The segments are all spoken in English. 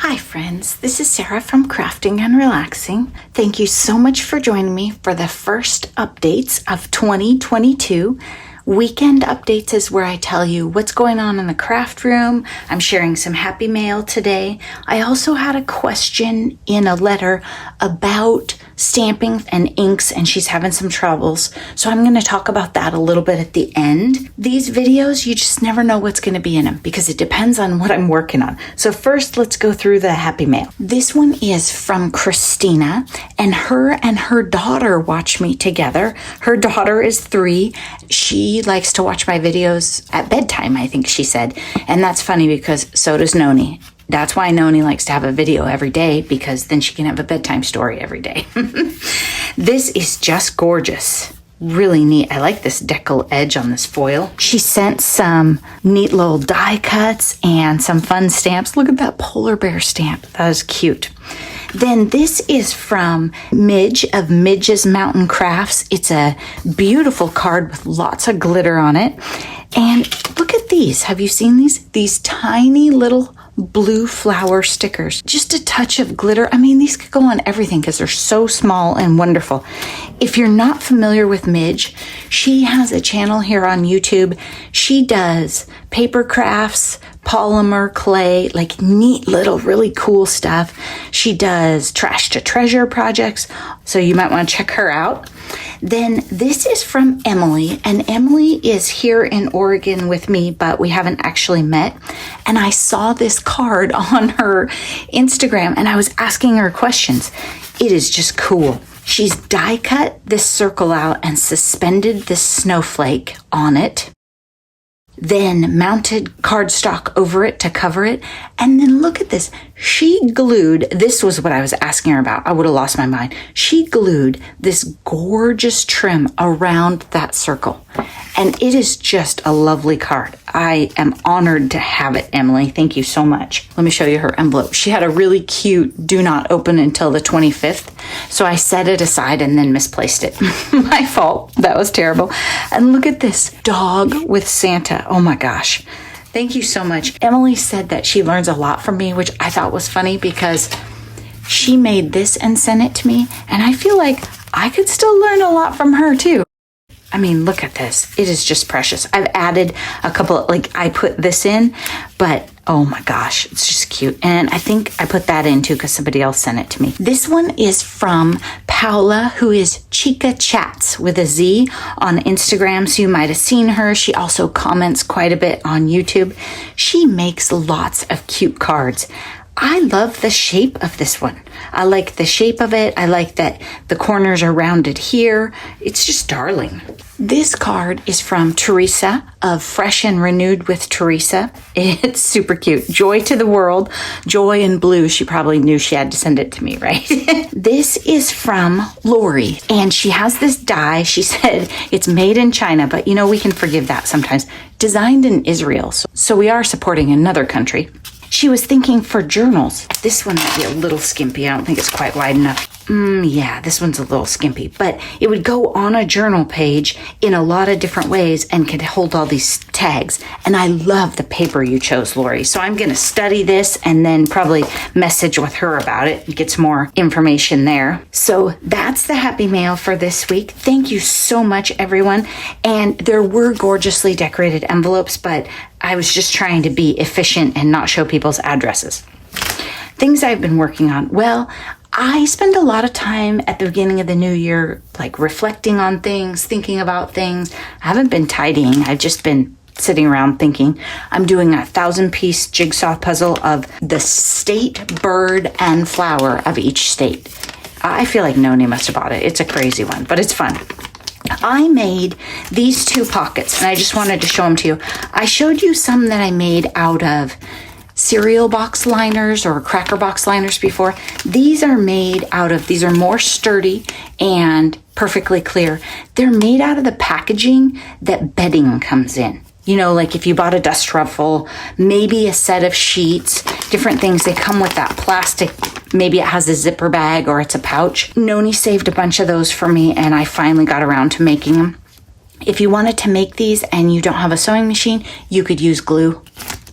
Hi friends, this is Sarah from Crafting and Relaxing. Thank you so much for joining me for the first updates of 2022. Weekend updates is where I tell you what's going on in the craft room. I'm sharing some happy mail today. I also had a question in a letter about stamping and inks, and she's having some troubles. So I'm going to talk about that a little bit at the end. These videos, you just never know what's going to be in them because it depends on what I'm working on. So first, let's go through the happy mail. This one is from Christina, and her daughter watch me together. Her daughter is 3. She likes to watch my videos at bedtime, I think she said. And that's funny because so does Noni. That's why Noni likes to have a video every day, because then she can have a bedtime story every day. This is just gorgeous. Really neat. I like this decal edge on this foil. She sent some neat little die cuts and some fun stamps. Look at that polar bear stamp. That is cute. Then this is from Midge of Midge's Mountain Crafts. It's a beautiful card with lots of glitter on it. And look at these. Have you seen these? These tiny little blue flower stickers. Just a touch of glitter. I mean, these could go on everything because they're so small and wonderful. If you're not familiar with Midge, she has a channel here on YouTube. She does paper crafts, polymer, clay, like neat little really cool stuff. She does trash to treasure projects, so you might want to check her out. Then this is from Emily, and Emily is here in Oregon with me, but we haven't actually met. And I saw this card on her Instagram and I was asking her questions. It is just cool. She's die cut this circle out and suspended this snowflake on it. Then mounted cardstock over it to cover it. And then look at this. She glued, this was what I was asking her about. I would have lost my mind. She glued this gorgeous trim around that circle. And it is just a lovely card. I am honored to have it, Emily. Thank you so much. Let me show you her envelope. She had a really cute do not open until the 25th. So I set it aside and then misplaced it. My fault. That was terrible. And look at this dog with Santa. Oh my gosh. Thank you so much. Emily said that she learns a lot from me, which I thought was funny because she made this and sent it to me. And I feel like I could still learn a lot from her too. I mean, look at this. It is just precious. I've added a couple, like I put this in, but oh my gosh, it's just cute. And I think I put that in too because somebody else sent it to me. This one is from Paula, who is Chica Chats with a Z on Instagram. So you might have seen her. She also comments quite a bit on YouTube. She makes lots of cute cards. I love the shape of this one. I like the shape of it. I like that the corners are rounded here. It's just darling. This card is from Teresa of Fresh and Renewed with Teresa. It's super cute. Joy to the world. Joy in blue. She probably knew she had to send it to me, right? This is from Lori, and she has this die. She said it's made in China, but you know, we can forgive that sometimes. Designed in Israel. So we are supporting another country. She was thinking for journals. This one might be a little skimpy. I don't think it's quite wide enough. Yeah, this one's a little skimpy, but it would go on a journal page in a lot of different ways and could hold all these tags. And I love the paper you chose, Lori. So I'm going to study this and then probably message with her about it and get some more information there. So that's the happy mail for this week. Thank you so much, everyone. And there were gorgeously decorated envelopes, but I was just trying to be efficient and not show people's addresses. Things I've been working on. Well, I spend a lot of time at the beginning of the new year, like reflecting on things, thinking about things. I haven't been tidying. I've just been sitting around thinking. I'm doing a 1,000-piece jigsaw puzzle of the state, bird, and flower of each state. I feel like Noni must have bought it. It's a crazy one, but it's fun. I made these 2 pockets, and I just wanted to show them to you. I showed you some that I made out of cereal box liners or cracker box liners before. These are made out of, these are more sturdy and perfectly clear. They're made out of the packaging that bedding comes in. You know, like if you bought a dust ruffle, maybe a set of sheets, different things, they come with that plastic. Maybe it has a zipper bag or it's a pouch. Noni saved a bunch of those for me, and I finally got around to making them. If you wanted to make these and you don't have a sewing machine, you could use glue.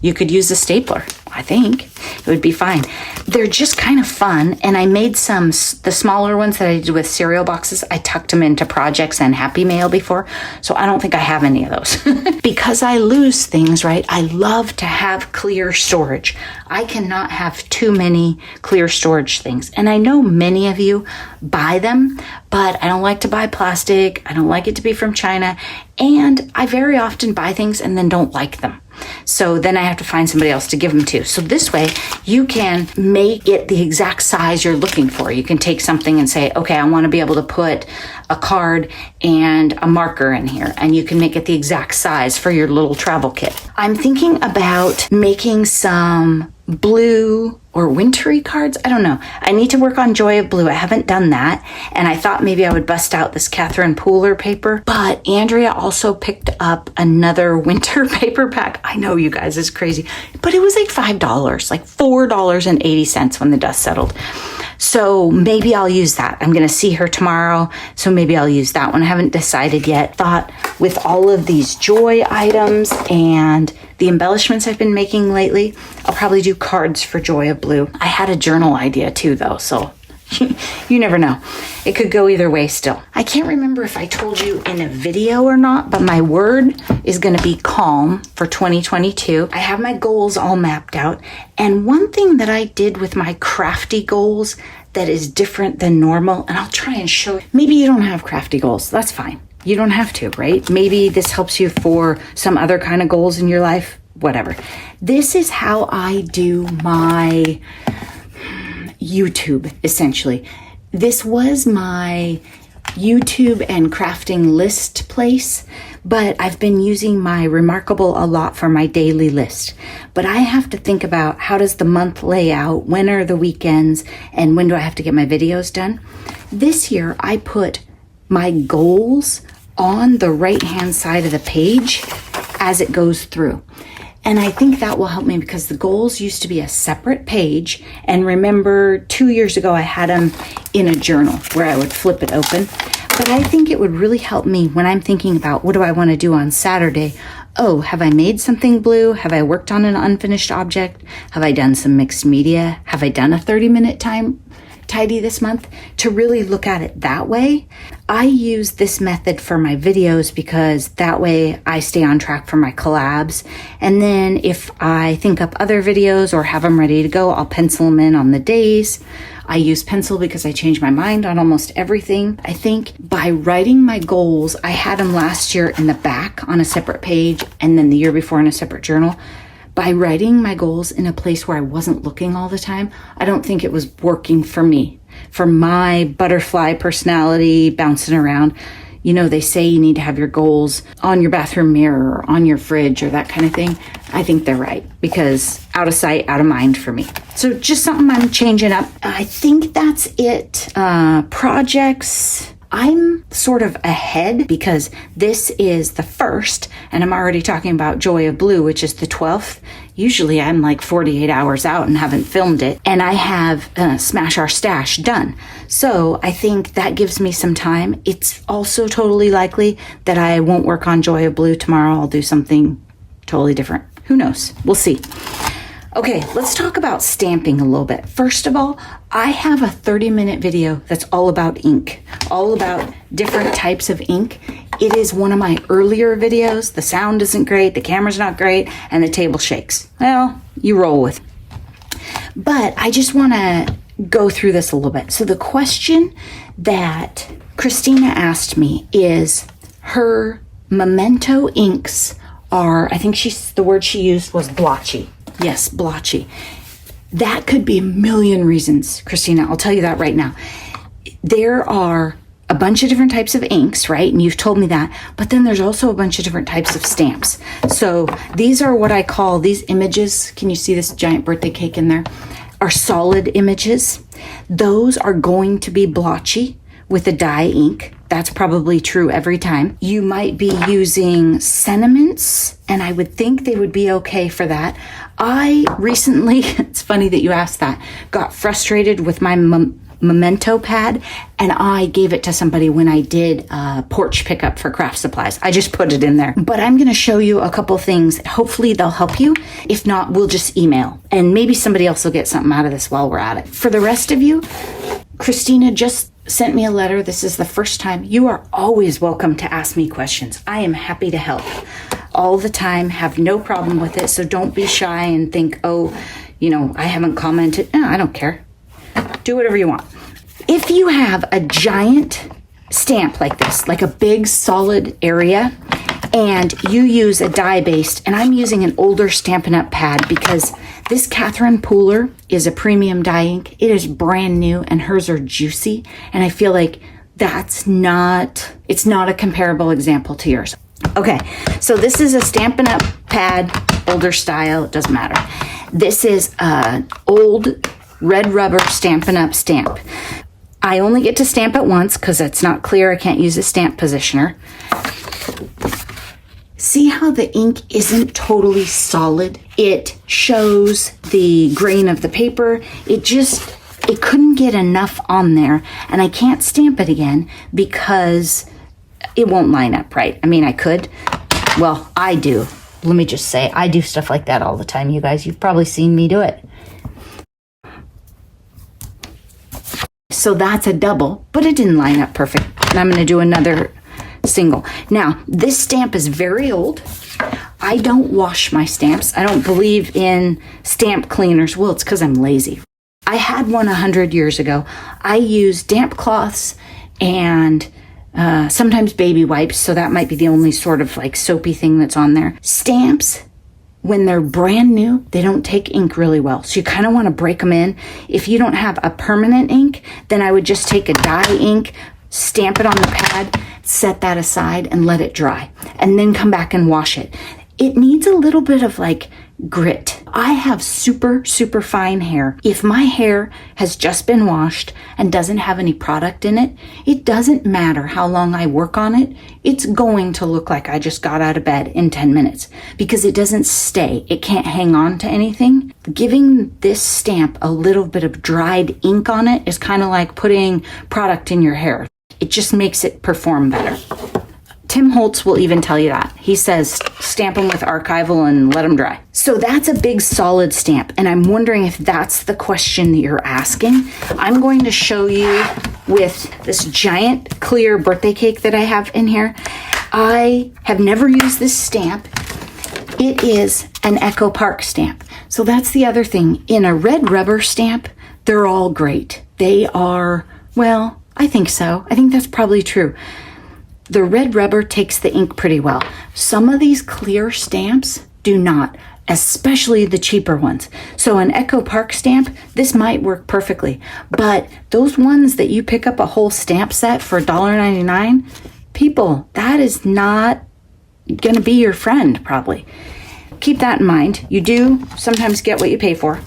You could use a stapler. I think it would be fine. They're just kind of fun. And I made the smaller ones that I did with cereal boxes. I tucked them into projects and Happy Mail before. So I don't think I have any of those. Because I lose things, right? I love to have clear storage. I cannot have too many clear storage things. And I know many of you buy them, but I don't like to buy plastic. I don't like it to be from China. And I very often buy things and then don't like them. So then I have to find somebody else to give them to. So this way you can make it the exact size you're looking for. You can take something and say, okay, I want to be able to put a card and a marker in here, and you can make it the exact size for your little travel kit. I'm thinking about making some blue or wintry cards. I don't know. I need to work on Joy of Blue. I haven't done that. And I thought maybe I would bust out this Catherine Pooler paper. But Andrea also picked up another winter paper pack. I know, you guys, it's crazy. But it was like $5, like $4.80 when the dust settled. So maybe I'll use that. I'm going to see her tomorrow. So maybe I'll use that one. I haven't decided yet. Thought with all of these Joy items and the embellishments I've been making lately, I'll probably do cards for Joy of Blue. I had a journal idea too, though, so you never know. It could go either way still. I can't remember if I told you in a video or not, but my word is going to be calm for 2022. I have my goals all mapped out. And one thing that I did with my crafty goals that is different than normal, and I'll try and show you. Maybe you don't have crafty goals. That's fine. You don't have to, right? Maybe this helps you for some other kind of goals in your life, whatever. This is how I do my YouTube, essentially. This was my YouTube and crafting list place, but I've been using my Remarkable a lot for my daily list. But I have to think about, how does the month lay out? When are the weekends? And when do I have to get my videos done? This year, I put my goals on the right-hand side of the page as it goes through. And I think that will help me, because the goals used to be a separate page. And remember, 2 years ago, I had them in a journal where I would flip it open. But I think it would really help me when I'm thinking about, what do I want to do on Saturday? Oh, have I made something blue? Have I worked on an unfinished object? Have I done some mixed media? Have I done a 30-minute tidy this month? To really look at it that way. I use this method for my videos because that way I stay on track for my collabs. And then if I think up other videos or have them ready to go, I'll pencil them in on the days. I use pencil because I change my mind on almost everything. I think by writing my goals, I had them last year in the back on a separate page, and then the year before in a separate journal. By writing my goals in a place where I wasn't looking all the time, I don't think it was working for me. For my butterfly personality bouncing around, you know, they say you need to have your goals on your bathroom mirror or on your fridge or that kind of thing. I think they're right, because out of sight, out of mind for me. So just something I'm changing up. I think that's it. Projects. I'm sort of ahead because this is the 1st and I'm already talking about Joy of Blue, which is the 12th. Usually I'm like 48 hours out and haven't filmed it. And I have Smash Our Stash done. So I think that gives me some time. It's also totally likely that I won't work on Joy of Blue tomorrow. I'll do something totally different. Who knows? We'll see. Okay, let's talk about stamping a little bit. First of all, I have a 30-minute video that's all about ink, all about different types of ink. It is one of my earlier videos. The sound isn't great, the camera's not great, and the table shakes. Well, you roll with it. But I just want to go through this a little bit. So the question that Christina asked me is, her Memento inks are, I think the word she used was blotchy. Yes, blotchy. That could be a million reasons, Christina. I'll tell you that right now. There are a bunch of different types of inks, right? And you've told me that. But then there's also a bunch of different types of stamps. So these are what I call, these images, can you see this giant birthday cake in there? Are solid images. Those are going to be blotchy with a dye ink. That's probably true every time. You might be using sentiments, and I would think they would be okay for that. I recently, it's funny that you asked that, got frustrated with my memento pad, and I gave it to somebody when I did a porch pickup for craft supplies. I just put it in there. But I'm going to show you a couple things. Hopefully they'll help you. If not, we'll just email. And maybe somebody else will get something out of this while we're at it. For the rest of you, Christina just sent me a letter. This is the first time. You are always welcome to ask me questions. I am happy to help all the time. Have no problem with it. So don't be shy and think, oh, I haven't commented. No, I don't care. Do whatever you want. If you have a giant stamp like this, like a big solid area, and you use a dye-based, and I'm using an older Stampin' Up! Pad because this Catherine Pooler is a premium dye ink. It is brand new, and hers are juicy, and I feel like it's not a comparable example to yours. Okay, so this is a Stampin' Up! Pad, older style, it doesn't matter. This is an old red rubber Stampin' Up! Stamp. I only get to stamp it once because it's not clear. I can't use a stamp positioner. See how the ink isn't totally solid? It shows the grain of the paper. It couldn't get enough on there, and I can't stamp it again because it won't line up right. I mean, I could. Well, I do. Let me just say, I do stuff like that all the time, you guys. You've probably seen me do it. So that's a double, but it didn't line up perfect. And I'm going to do another single. Now, this stamp is very old. I don't wash my stamps. I don't believe in stamp cleaners. Well, it's because I'm lazy. I had one 100 years ago. I use damp cloths and sometimes baby wipes, so that might be the only sort of like soapy thing that's on there. Stamps, when they're brand new, they don't take ink really well. So you kind of want to break them in. If you don't have a permanent ink, then I would just take a dye ink, stamp it on the pad, set that aside and let it dry, and then come back and wash it. It needs a little bit of like grit. I have super, super fine hair. If my hair has just been washed and doesn't have any product in it, it doesn't matter how long I work on it. It's going to look like I just got out of bed in 10 minutes because it doesn't stay. It can't hang on to anything. Giving this stamp a little bit of dried ink on it is kind of like putting product in your hair. It just makes it perform better. Tim Holtz will even tell you that. He says, stamp them with archival and let them dry. So that's a big solid stamp. And I'm wondering if that's the question that you're asking. I'm going to show you with this giant clear birthday cake that I have in here. I have never used this stamp. It is an Echo Park stamp. So that's the other thing. In a red rubber stamp, they're all great. They are, well, I think so. I think that's probably true. The red rubber takes the ink pretty well. Some of these clear stamps do not, especially the cheaper ones. So an Echo Park stamp, this might work perfectly. But those ones that you pick up a whole stamp set for $1.99, people, that is not going to be your friend, probably. Keep that in mind. You do sometimes get what you pay for.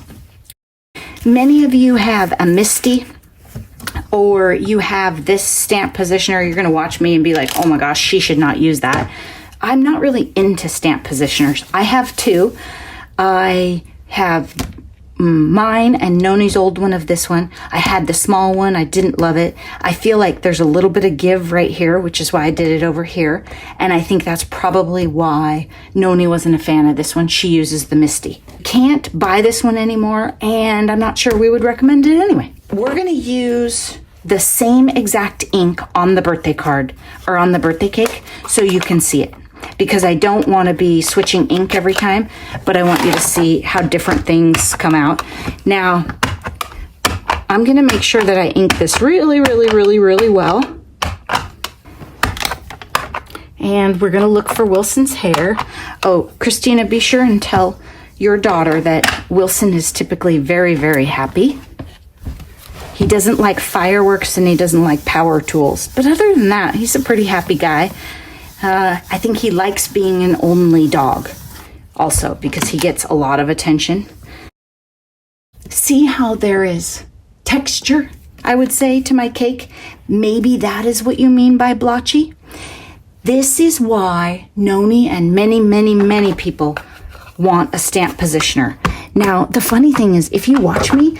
Many of you have a Misty, or you have this stamp positioner. You're going to watch me and be like, oh my gosh, she should not use that. I'm not really into stamp positioners. I have two. I have mine and Noni's old one of this one. I had the small one. I didn't love it. I feel like there's a little bit of give right here, which is why I did it over here. And I think that's probably why Noni wasn't a fan of this one. She uses the Misty. Can't buy this one anymore, and I'm not sure we would recommend it anyway. We're going to use the same exact ink on the birthday card or on the birthday cake so you can see it, because I don't want to be switching ink every time, but I want you to see how different things come out. Now, I'm going to make sure that I ink this really, really, really, really well. And we're going to look for Wilson's hair. Oh, Christina, be sure and tell your daughter that Wilson is typically very, very happy. He doesn't like fireworks and he doesn't like power tools. But other than that, he's a pretty happy guy. I think he likes being an only dog also because he gets a lot of attention. See how there is texture, I would say, to my cake? Maybe that is what you mean by blotchy. This is why Noni and many, many, many people want a stamp positioner. Now, the funny thing is, if you watch me,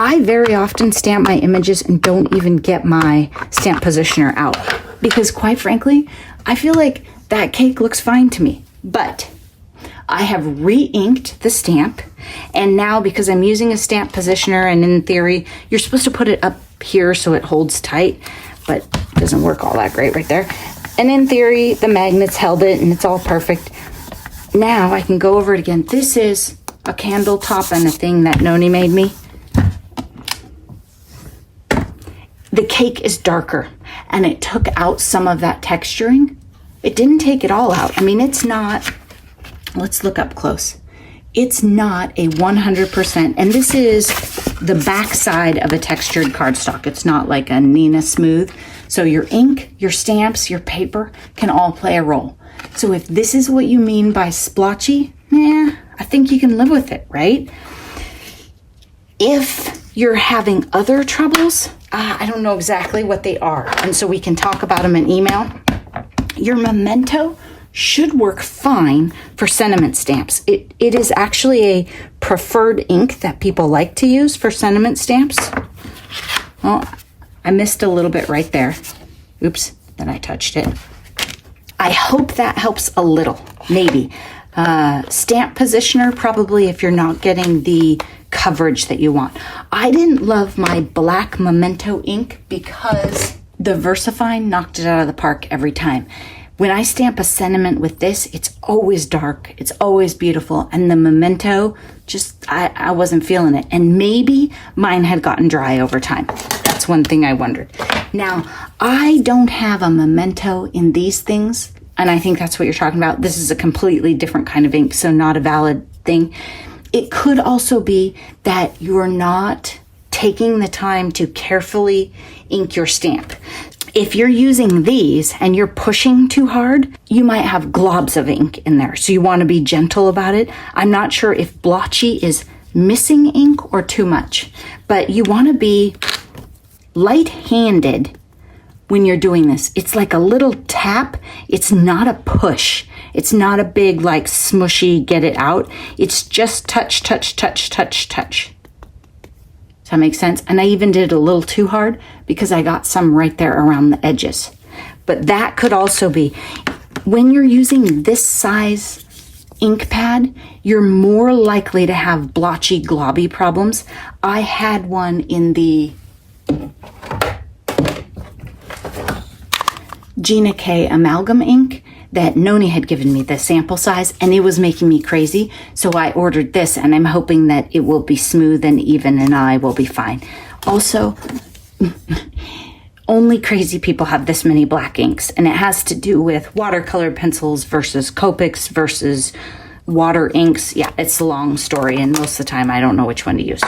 I very often stamp my images and don't even get my stamp positioner out because, quite frankly, I feel like that cake looks fine to me. But I have re-inked the stamp, and now because I'm using a stamp positioner, and in theory, you're supposed to put it up here so it holds tight, but it doesn't work all that great right there. And in theory, the magnets held it and it's all perfect. Now I can go over it again. This is a candle top and a thing that Noni made me. The cake is darker and it took out some of that texturing. It didn't take it all out. I mean, it's not, let's look up close. It's not a 100%, and this is the back side of a textured cardstock. It's not like a Nina Smooth. So your ink, your stamps, your paper can all play a role. So if this is what you mean by splotchy, I think you can live with it, right? If you're having other troubles, I don't know exactly what they are, and so we can talk about them in email. Your Memento should work fine for sentiment stamps. It is actually a preferred ink that people like to use for sentiment stamps. Well, I missed a little bit right there. Oops, then I touched it. I hope that helps a little, maybe. Stamp positioner, probably if you're not getting the coverage that you want. I didn't love my black Memento ink because the VersaFine knocked it out of the park every time. When I stamp a sentiment with this, it's always dark, it's always beautiful, and the Memento, just, I wasn't feeling it. And maybe mine had gotten dry over time. That's one thing I wondered. Now, I don't have a Memento in these things, and I think that's what you're talking about. This is a completely different kind of ink, so not a valid thing. It could also be that you're not taking the time to carefully ink your stamp. If you're using these and you're pushing too hard, you might have globs of ink in there. So you want to be gentle about it. I'm not sure if blotchy is missing ink or too much, but you want to be light-handed when you're doing this. It's like a little tap. It's not a push. It's not a big, like, smushy, get it out. It's just touch, touch, touch, touch, touch. Does that make sense? And I even did it a little too hard because I got some right there around the edges. But that could also be, when you're using this size ink pad, you're more likely to have blotchy, globby problems. I had one in the Gina K amalgam ink that Noni had given me the sample size, and it was making me crazy. So I ordered this, and I'm hoping that it will be smooth and even and I will be fine. Also, only crazy people have this many black inks, and it has to do with watercolor pencils versus Copics versus water inks. Yeah, it's a long story, and most of the time I don't know which one to use.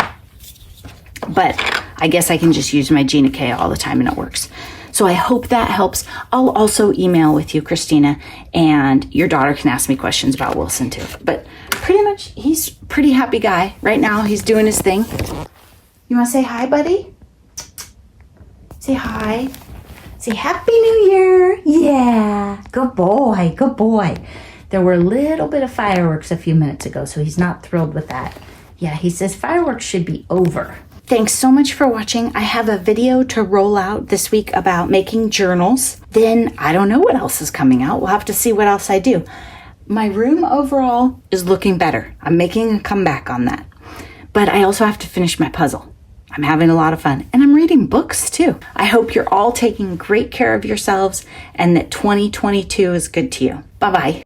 But I guess I can just use my Gina K all the time and it works. So I hope that helps. I'll also email with you, Christina, and your daughter can ask me questions about Wilson too. But pretty much, he's a pretty happy guy. Right now, he's doing his thing. You want to say hi, buddy? Say hi. Say Happy New Year. Yeah, good boy, good boy. There were a little bit of fireworks a few minutes ago, so he's not thrilled with that. Yeah, he says fireworks should be over. Thanks so much for watching. I have a video to roll out this week about making journals. Then I don't know what else is coming out. We'll have to see what else I do. My room overall is looking better. I'm making a comeback on that. But I also have to finish my puzzle. I'm having a lot of fun. And I'm reading books too. I hope you're all taking great care of yourselves and that 2022 is good to you. Bye-bye.